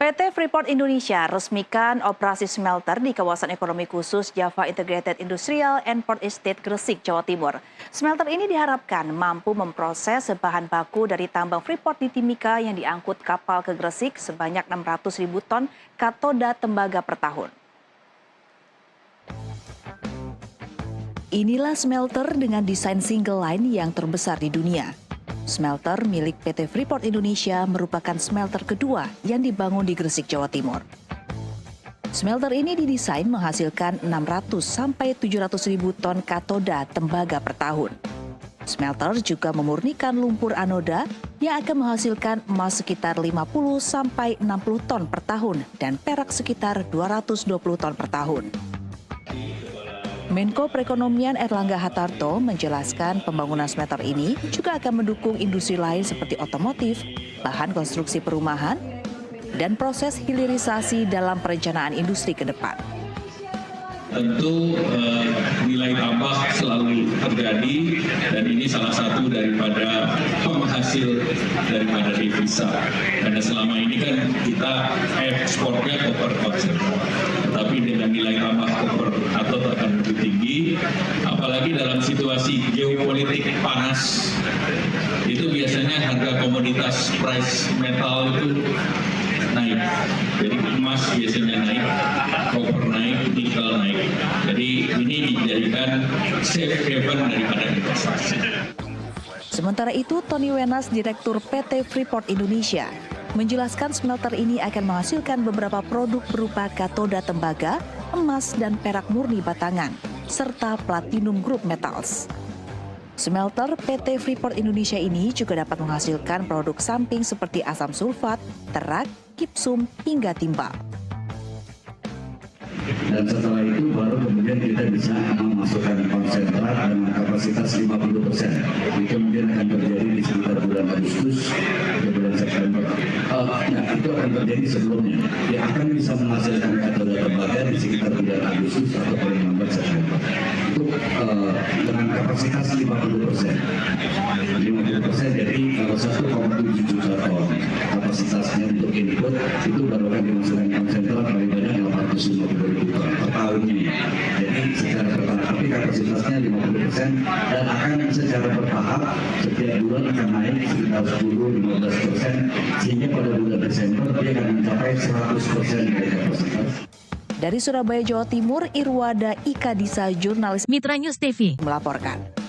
PT Freeport Indonesia resmikan operasi smelter di kawasan ekonomi khusus Java Integrated Industrial and Port Estate Gresik, Jawa Timur. Smelter ini diharapkan mampu memproses bahan baku dari tambang Freeport di Timika yang diangkut kapal ke Gresik sebanyak 600.000 ton katoda tembaga per tahun. Inilah smelter dengan desain single line yang terbesar di dunia. Smelter milik PT Freeport Indonesia merupakan smelter kedua yang dibangun di Gresik, Jawa Timur. Smelter ini didesain menghasilkan 600 sampai 700 ribu ton katoda tembaga per tahun. Smelter juga memurnikan lumpur anoda yang akan menghasilkan emas sekitar 50 sampai 60 ton per tahun dan perak sekitar 220 ton per tahun. Menko Perekonomian Erlangga Hartarto menjelaskan pembangunan smelter ini juga akan mendukung industri lain seperti otomotif, bahan konstruksi perumahan, dan proses hilirisasi dalam perencanaan industri ke depan. Tentu nilai tambah selalu terjadi dan ini salah satu daripada penghasil daripada devisa. Karena selama ini kan kita ekspornya koper konsentrat, tetapi dengan nilai tambah koper atau akan lebih tinggi, apalagi dalam situasi geopolitik panas, itu biasanya harga komoditas price metal itu naik. Jadi emas biasanya naik, koper naik, nikel naik. Jadi ini dijadikan safe haven daripada investasi. Sementara itu, Tony Wenas, Direktur PT Freeport Indonesia, menjelaskan smelter ini akan menghasilkan beberapa produk berupa katoda tembaga, emas, dan perak murni batangan, serta platinum group metals. Smelter PT Freeport Indonesia ini juga dapat menghasilkan produk samping seperti asam sulfat, terak, gipsum, hingga timbal. Dan setelah itu baru kemudian kita bisa memasukkan konsentrat dengan kapasitas 50%. Itu kemudian akan terjadi di sekitar bulan Agustus atau bulan September. Itu akan terjadi sebelumnya. Dia akan bisa menghasilkan katoda tembaga di sekitar bulan Agustus atau bulan September. Itu dengan kapasitas 50%. 50% jadi kalau 1,7 juta ton kapasitasnya untuk input itu baru akan dimasukkan konsentrat paling banyak 850 ton per tahunnya. Jadi secara bertahap, tapi kapasitasnya 50% dan akan secara bertahap setiap bulan akan naik sekitar 10-15% sehingga pada bulan Desember dia akan mencapai 100% dari kapasitas. Dari Surabaya, Jawa Timur, Irwada Ika Disa, jurnalis Mitra News TV melaporkan.